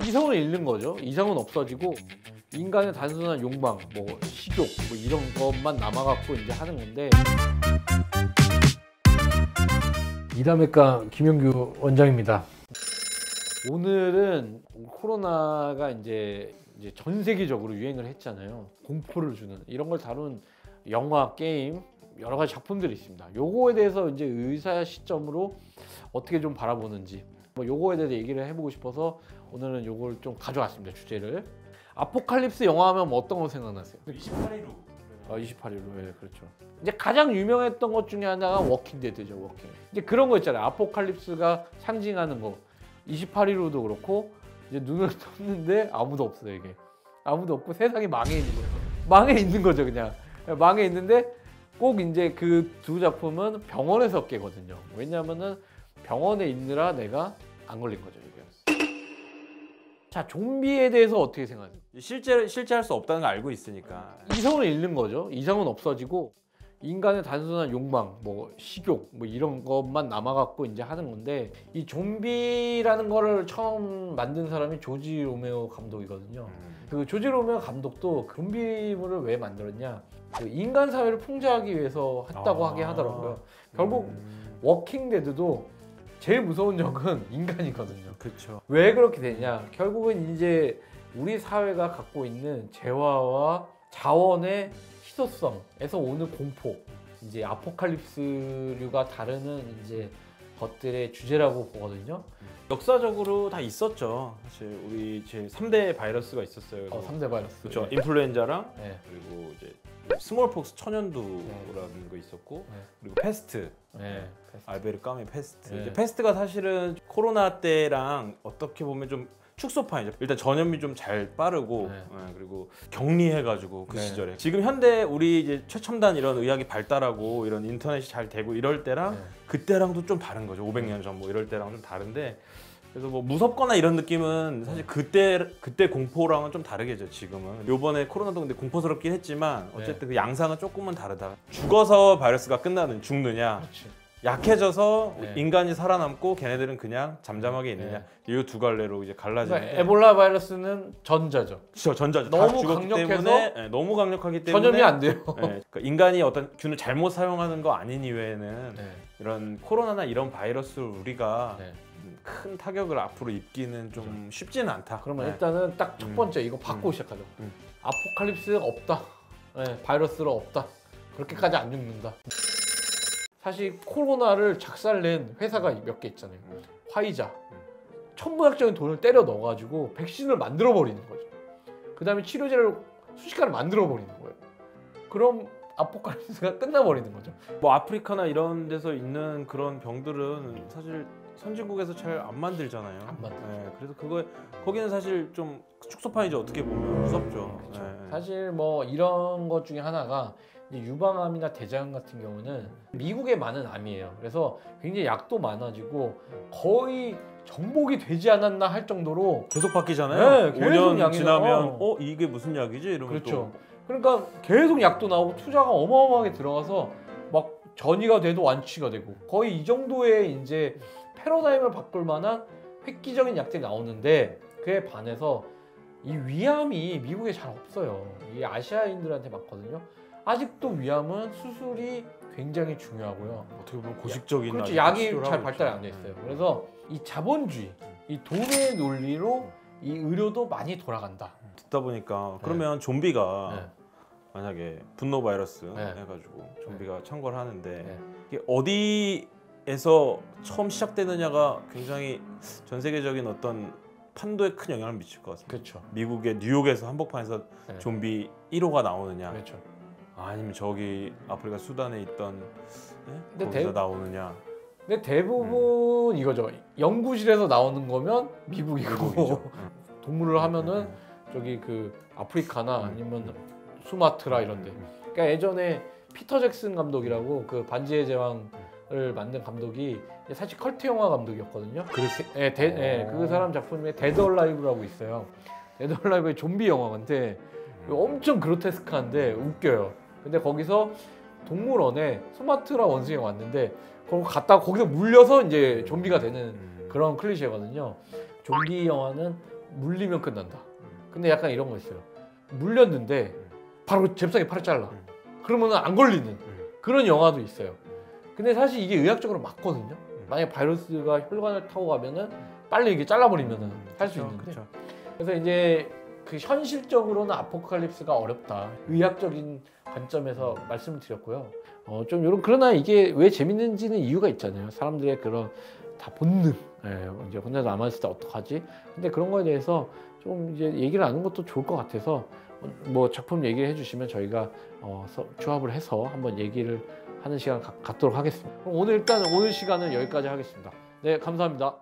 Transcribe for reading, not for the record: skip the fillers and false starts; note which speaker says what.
Speaker 1: 이성을 잃는 거죠. 이성은 없어지고 인간의 단순한 욕망, 뭐 식욕, 뭐 이런 것만 남아갖고 이제 하는 건데. 이다메카 김영규 원장입니다. 오늘은 코로나가 이제 전 세계적으로 유행을 했잖아요. 공포를 주는 이런 걸 다룬 영화, 게임 여러 가지 작품들이 있습니다. 요거에 대해서 이제 의사 시점으로 어떻게 좀 바라보는지 뭐 요거에 대해서 얘기를 해보고 싶어서 오늘은 요걸 좀 가져왔습니다. 주제를. 아포칼립스 영화 하면 뭐 어떤 거 생각나세요?
Speaker 2: 28일로.
Speaker 1: 28일로. 예, 그렇죠. 이제 가장 유명했던 것 중에 하나가 워킹 데드죠. 워킹. 이제 그런 거 있잖아요. 아포칼립스가 상징하는 거. 28일로도 그렇고 이제 눈을 떴는데 아무도 없어요. 이게 아무도 없고 세상이 망해 있는 거예요. 망해 있는 거죠. 그냥 망해 있는데 꼭 이제 그 두 작품은 병원에서 깨거든요. 왜냐하면은 병원에 있느라 내가 안 걸린 거죠. 이게. 자, 좀비에 대해서 어떻게 생각하세요?
Speaker 2: 실제할 수 없다는 걸 알고 있으니까.
Speaker 1: 이성을 잃는 거죠. 이성은 없어지고 인간의 단순한 욕망, 뭐 식욕, 뭐 이런 것만 남아갖고 이제 하는 건데, 이 좀비라는 거를 처음 만든 사람이 조지 로메오 감독이거든요. 그 조지 로메오 감독도 좀비물을 왜 만들었냐? 그 인간 사회를 풍자하기 위해서 했다고 하게 하더라고요. 결국 워킹 데드도 제일 무서운 적은 인간이거든요.
Speaker 2: 그렇죠.
Speaker 1: 왜 그렇게 되냐? 결국은 이제 우리 사회가 갖고 있는 재화와 자원의 희소성에서 오는 공포, 이제 아포칼립스류가 다루는 이제 것들의 주제라고 보거든요.
Speaker 2: 역사적으로 다 있었죠. 사실 우리 제 3대 바이러스가 있었어요.
Speaker 1: 3대 바이러스.
Speaker 2: 그렇죠.
Speaker 1: 네.
Speaker 2: 인플루엔자랑
Speaker 1: 네.
Speaker 2: 그리고 이제 스몰폭스 천연두라는 거 있었고,
Speaker 1: 네.
Speaker 2: 그리고 페스트.
Speaker 1: 네.
Speaker 2: 알베르 까미 페스트.
Speaker 1: 네.
Speaker 2: 이제 페스트가 사실은 코로나 때랑 어떻게 보면 좀 축소판이죠. 일단 전염이 좀 잘 빠르고,
Speaker 1: 네.
Speaker 2: 그리고 격리해가지고 그
Speaker 1: 네.
Speaker 2: 시절에. 지금 현대 우리 이제 최첨단 이런 의학이 발달하고 이런 인터넷이 잘 되고 이럴 때랑
Speaker 1: 네.
Speaker 2: 그때랑도 좀 다른 거죠. 500년 전 뭐 이럴 때랑 좀 다른데, 그래서 뭐 무섭거나 이런 느낌은 사실 그때 공포랑은 좀 다르겠죠. 지금은 요번에 코로나도 근데 공포스럽긴 했지만 어쨌든 그 양상은 조금은 다르다. 죽어서 바이러스가 죽느냐,
Speaker 1: 그렇지.
Speaker 2: 약해져서
Speaker 1: 네.
Speaker 2: 인간이 살아남고 걔네들은 그냥 잠잠하게 있느냐, 이 두 갈래로 이제 갈라지는데,
Speaker 1: 그러니까 에볼라 바이러스는 전자죠.
Speaker 2: 그렇죠. 전자죠.
Speaker 1: 너무
Speaker 2: 다 죽었기
Speaker 1: 강력해서
Speaker 2: 때문에, 네, 너무 강력하기 때문에
Speaker 1: 전염이 안 돼요.
Speaker 2: 네, 그러니까 인간이 어떤 균을 잘못 사용하는 거 아닌 이외에는
Speaker 1: 네.
Speaker 2: 이런 코로나나 이런 바이러스를 우리가
Speaker 1: 네.
Speaker 2: 큰 타격을 앞으로 입기는 좀 쉽지는 않다.
Speaker 1: 그러면
Speaker 2: 네.
Speaker 1: 일단은 딱 첫 번째 이거 받고 시작하죠. 아포칼립스가 없다. 네, 바이러스로 없다. 그렇게까지 안 죽는다. 사실 코로나를 작살낸 회사가 몇 개 있잖아요. 화이자. 천문학적인 돈을 때려 넣어가지고 백신을 만들어 버리는 거죠. 그 다음에 치료제를 순식간에 만들어 버리는 거예요. 그럼 아포칼립스가 끝나버리는 거죠.
Speaker 2: 뭐 아프리카나 이런 데서 있는 그런 병들은 사실 선진국에서 잘 안 만들잖아요.
Speaker 1: 안 만들죠.
Speaker 2: 네, 그래서 거기는 사실 좀 축소판이죠. 어떻게 보면 무섭죠.
Speaker 1: 그렇죠.
Speaker 2: 네.
Speaker 1: 사실 뭐 이런 것 중에 하나가 이제 유방암이나 대장암 같은 경우는 미국에 많은 암이에요. 그래서 굉장히 약도 많아지고 거의 정복이 되지 않았나 할 정도로
Speaker 2: 계속 바뀌잖아요.
Speaker 1: 네, 계속
Speaker 2: 5년
Speaker 1: 약이
Speaker 2: 지나면
Speaker 1: 나와.
Speaker 2: 이게 무슨 약이지? 이러면
Speaker 1: 그렇죠. 그러니까 계속 약도 나오고 투자가 어마어마하게 들어가서 막 전이가 돼도 완치가 되고 거의 이 정도의 이제 패러다임을 바꿀 만한 획기적인 약들이 나오는데, 그에 반해서 이 위암이 미국에 잘 없어요. 이 아시아인들한테 많거든요. 아직도 위암은 수술이 굉장히 중요하고요.
Speaker 2: 어떻게 보면 고식적인
Speaker 1: 그렇죠.
Speaker 2: 아주
Speaker 1: 약이
Speaker 2: 치료를
Speaker 1: 잘
Speaker 2: 하고
Speaker 1: 발달이
Speaker 2: 있죠.
Speaker 1: 안 돼 있어요. 그래서 이 자본주의, 이 돈의 논리로 이 의료도 많이 돌아간다.
Speaker 2: 듣다 보니까 그러면 좀비가
Speaker 1: 네.
Speaker 2: 만약에 분노 바이러스
Speaker 1: 네.
Speaker 2: 해가지고 좀비가 창궐을 하는데,
Speaker 1: 네.
Speaker 2: 이게 어디에서 처음 시작되느냐가 굉장히 전 세계적인 어떤 판도에 큰 영향을 미칠 것 같습니다.
Speaker 1: 그렇죠.
Speaker 2: 미국의 뉴욕에서 한복판에서
Speaker 1: 네.
Speaker 2: 좀비 1호가 나오느냐,
Speaker 1: 그렇죠.
Speaker 2: 아니면 저기 아프리카 수단에 있던
Speaker 1: 근데
Speaker 2: 거기서 나오느냐.
Speaker 1: 근데 대부분 이거죠. 연구실에서 나오는 거면 미국이고
Speaker 2: 미국이죠.
Speaker 1: 동물을 하면은 저기 그 아프리카나 아니면 수마트라 이런데. 그러니까 예전에 피터 잭슨 감독이라고 그 반지의 제왕을 만든 감독이 사실 컬트 영화 감독이었거든요. 그 사람 작품 중에 데드 얼라이브라고 있어요. 데드 얼라이브의 좀비 영화인데 엄청 그로테스크한데 웃겨요. 근데 거기서 동물원에 수마트라 원숭이가 왔는데 거기 갔다가 거기서 물려서 이제 좀비가 되는 그런 클리셰거든요. 좀비 영화는 물리면 끝난다. 근데 약간 이런 거 있어요. 물렸는데 바로 잽싸게 팔을 잘라. 그러면 안 걸리는 그런 영화도 있어요. 근데 사실 이게 의학적으로 맞거든요. 만약에 바이러스가 혈관을 타고 가면은 빨리 이게 잘라버리면은 할 수 있는데.
Speaker 2: 그쵸.
Speaker 1: 그래서 이제 그 현실적으로는 아포칼립스가 어렵다. 의학적인 관점에서 말씀을 드렸고요. 좀 이런 그러나 이게 왜 재밌는지는 이유가 있잖아요. 사람들의 그런 다 본능. 예, 이제 혼자 남아있을 때 어떡하지? 근데 그런 거에 대해서 좀 이제 얘기를 나누는 것도 좋을 것 같아서 뭐 작품 얘기를 해주시면 저희가 조합을 해서 한번 얘기를 하는 시간 갖도록 하겠습니다. 그럼 오늘 일단 오늘 시간은 여기까지 하겠습니다. 네, 감사합니다.